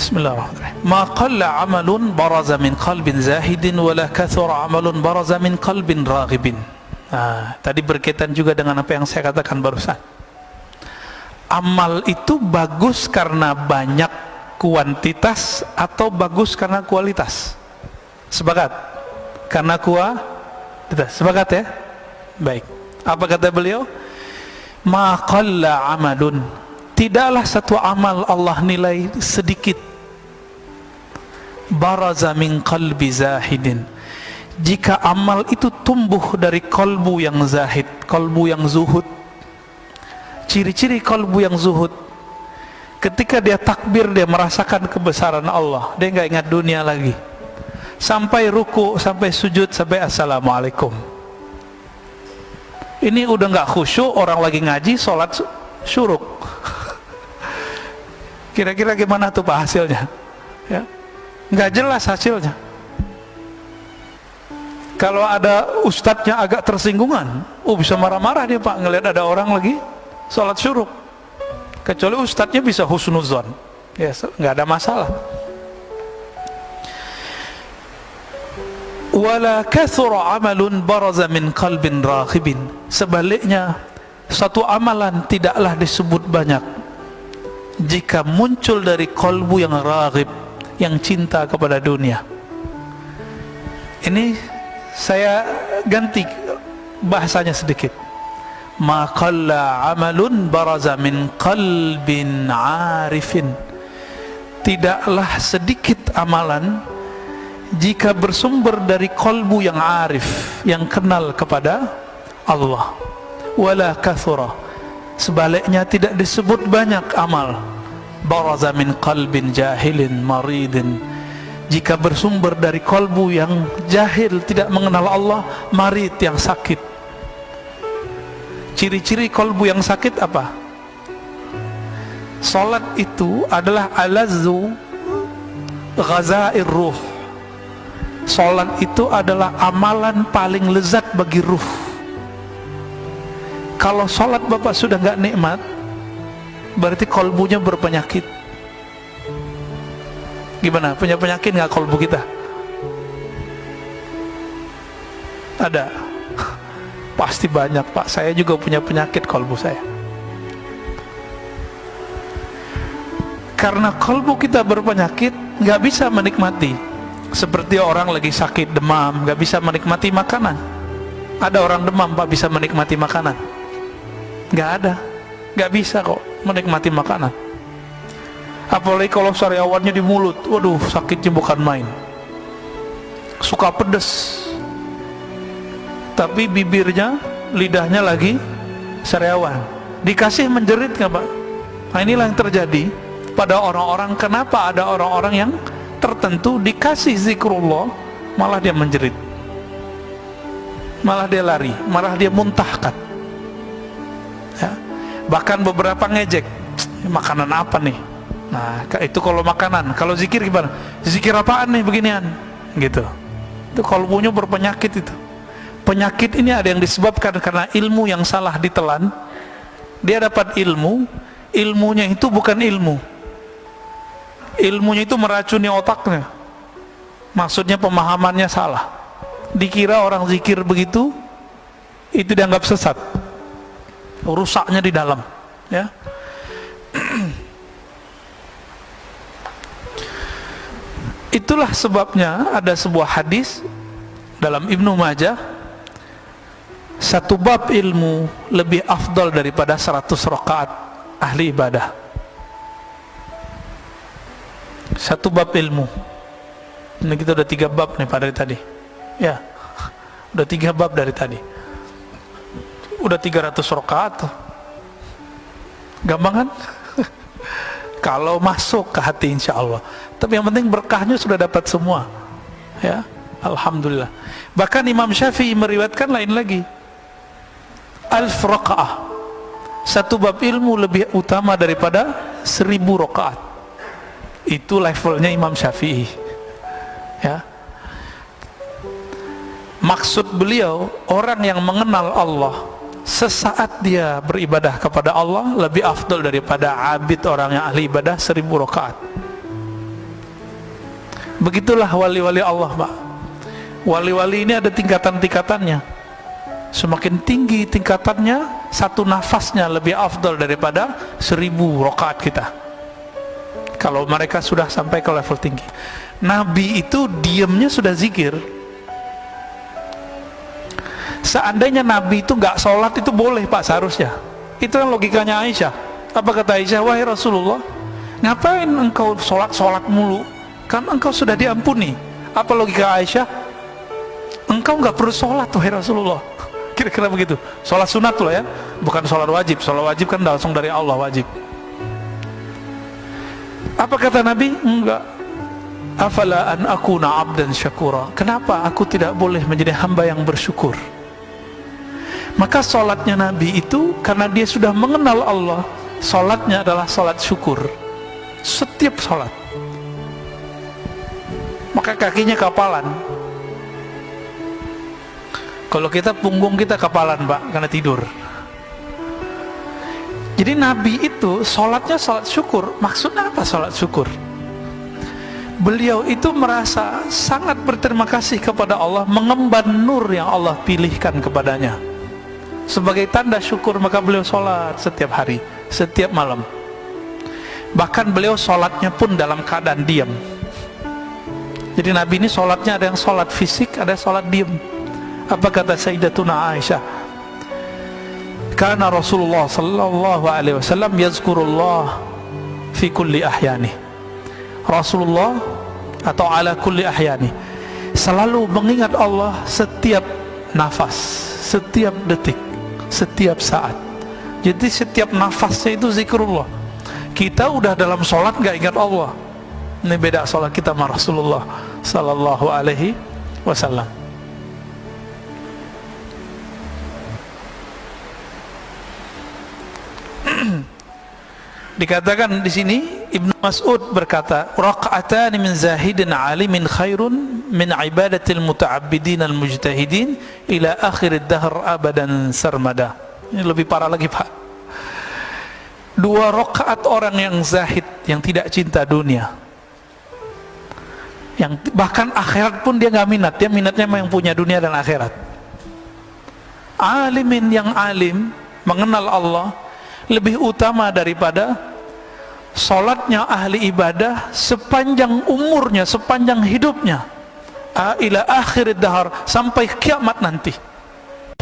Bismillahirrahmanirrahim. Ma qalla amalun baraza min qalbin zahidin wala kathura amalun baraza min qalbin raghibin. Tadi berkaitan juga dengan apa yang saya katakan barusan. Amal itu bagus karena banyak kuantitas atau bagus karena kualitas? Sepakat? Karena kualitas. Sepakat ya? Baik. Apa kata beliau? Ma qalla amalun, tidaklah satu amal Allah nilai sedikit, baraza min qalbi zahidin, jika amal itu tumbuh dari kalbu yang zahid, kalbu yang zuhud. Ciri-ciri kalbu yang zuhud, ketika dia takbir dia merasakan kebesaran Allah, dia nggak ingat dunia lagi, sampai ruku, sampai sujud, sampai assalamualaikum. Ini udah nggak khusyuk, orang lagi ngaji, sholat syuruk. Kira-kira gimana tuh Pak hasilnya? Ya, nggak jelas hasilnya. Kalau ada ustadznya agak tersinggungan, bisa marah-marah dia Pak ngelihat ada orang lagi sholat syuruk. Kecuali ustadznya bisa husnuzon, ya nggak ada masalah. Wala kathura amalun baraza min qalbin raghibin, sebaliknya satu amalan tidaklah disebut banyak jika muncul dari kalbu yang raghib, yang cinta kepada dunia. Ini saya ganti bahasanya sedikit. Ma qalla amalun baraza min qalbin arifin, tidaklah sedikit amalan jika bersumber dari kalbu yang arif, yang kenal kepada Allah. Wala kathura, sebaliknya tidak disebut banyak amal, baraza min qalbin jahilin maridin, jika bersumber dari kalbu yang jahil, tidak mengenal Allah, marid, yang sakit. Ciri-ciri kalbu yang sakit apa? Salat itu adalah alazzu ghazair ruh. Salat itu adalah amalan paling lezat bagi ruh. Kalau salat Bapak sudah nggak nikmat, berarti kalbunya berpenyakit. Gimana? Punya penyakit nggak kalbu kita? Ada? Pasti banyak Pak. Saya juga punya penyakit kalbu saya. Karena kalbu kita berpenyakit, nggak bisa menikmati. Seperti orang lagi sakit demam, nggak bisa menikmati makanan. Ada orang demam Pak bisa menikmati makanan? Nggak ada, nggak bisa kok menikmati makanan. Apalagi kalau sariawannya di mulut, waduh sakitnya bukan main. Suka pedes, tapi bibirnya, lidahnya lagi sariawan. Dikasih menjerit nggak Pak? Nah inilah yang terjadi pada orang-orang. Kenapa ada orang-orang yang tertentu dikasih zikrullah malah dia menjerit, malah dia lari, malah dia muntahkan ya. Bahkan beberapa ngejek, makanan apa nih? Nah itu kalau makanan. Kalau zikir gimana? Zikir apaan nih beginian? Gitu. Itu kalbunya berpenyakit itu. Penyakit ini ada yang disebabkan karena ilmu yang salah ditelan. Dia dapat ilmu, ilmunya itu bukan ilmu, ilmunya itu meracuni otaknya. Maksudnya pemahamannya salah. Dikira orang zikir begitu, itu dianggap sesat. Rusaknya di dalam ya. Itulah sebabnya ada sebuah hadis dalam Ibnu Majah, satu bab ilmu lebih afdal daripada 100 rakaat ahli ibadah. Satu bab ilmu. Ini kita udah 3 bab nih Pak dari tadi. Ya, udah 3 bab dari tadi. Udah 300 rakaat tuh. Gampang kan? Kalau masuk ke hati insya Allah. Tapi yang penting berkahnya sudah dapat semua. Ya, alhamdulillah. Bahkan Imam Syafi'i meriwayatkan lain lagi. 1000 rakaat. Satu bab ilmu lebih utama daripada 1000 rakaat. Itu levelnya Imam Syafi'i ya. Maksud beliau, orang yang mengenal Allah sesaat dia beribadah kepada Allah lebih afdal daripada abid orang yang ahli ibadah 1000 rakaat. Begitulah wali-wali Allah, Pak. Wali-wali ini ada tingkatan-tingkatannya. Semakin tinggi tingkatannya, satu nafasnya lebih afdal daripada 1000 rakaat kita, kalau mereka sudah sampai ke level tinggi. Nabi itu diamnya sudah zikir. Seandainya Nabi itu nggak sholat itu boleh, Pak, seharusnya. Itu kan logikanya Aisyah. Apa kata Aisyah? Wahai Rasulullah, ngapain engkau sholat mulu? Kan engkau sudah diampuni. Apa logika Aisyah? Engkau nggak perlu sholat, wahai Rasulullah. Kira-kira begitu. Sholat sunat loh ya, bukan sholat wajib. Sholat wajib kan langsung dari Allah, wajib. Apa kata Nabi? Enggak. Afala an akuna abdan syakura. Kenapa aku tidak boleh menjadi hamba yang bersyukur? Maka sholatnya Nabi itu karena dia sudah mengenal Allah, sholatnya adalah sholat syukur. Setiap sholat. Maka kakinya kapalan. Kalau kita punggung kita kapalan, Pak, karena tidur. Jadi Nabi itu sholatnya sholat syukur. Maksudnya apa sholat syukur? Beliau itu merasa sangat berterima kasih kepada Allah, mengemban nur yang Allah pilihkan kepadanya. Sebagai tanda syukur maka beliau sholat setiap hari, setiap malam. Bahkan beliau sholatnya pun dalam keadaan diam. Jadi Nabi ini sholatnya ada yang sholat fisik, ada yang sholat diam. Apa kata Sayyidatuna Aisyah? Karena Rasulullah sallallahu alaihi wasallam yazkurullah fi kulli ahyani. Rasulullah atau ala kulli ahyani selalu mengingat Allah setiap nafas, setiap detik, setiap saat. Jadi setiap nafasnya itu zikrullah. Kita udah dalam sholat gak ingat Allah. Ini beda sholat kita sama Rasulullah sallallahu alaihi wasallam. Dikatakan di sini Ibnu Mas'ud berkata, raq'atan min zahidin alimin khairun min ibadatil muta'abbidin al-mujtahidin ila akhir ad-dahr abadan sarmada. Ini lebih parah lagi, Pak. 2 rakaat orang yang zahid, yang tidak cinta dunia, yang bahkan akhirat pun dia nggak minat, dia minatnya yang punya dunia dan akhirat. Alimin yang alim, mengenal Allah, lebih utama daripada sholatnya ahli ibadah sepanjang umurnya, sepanjang hidupnya, ila akhir dahar, sampai kiamat nanti.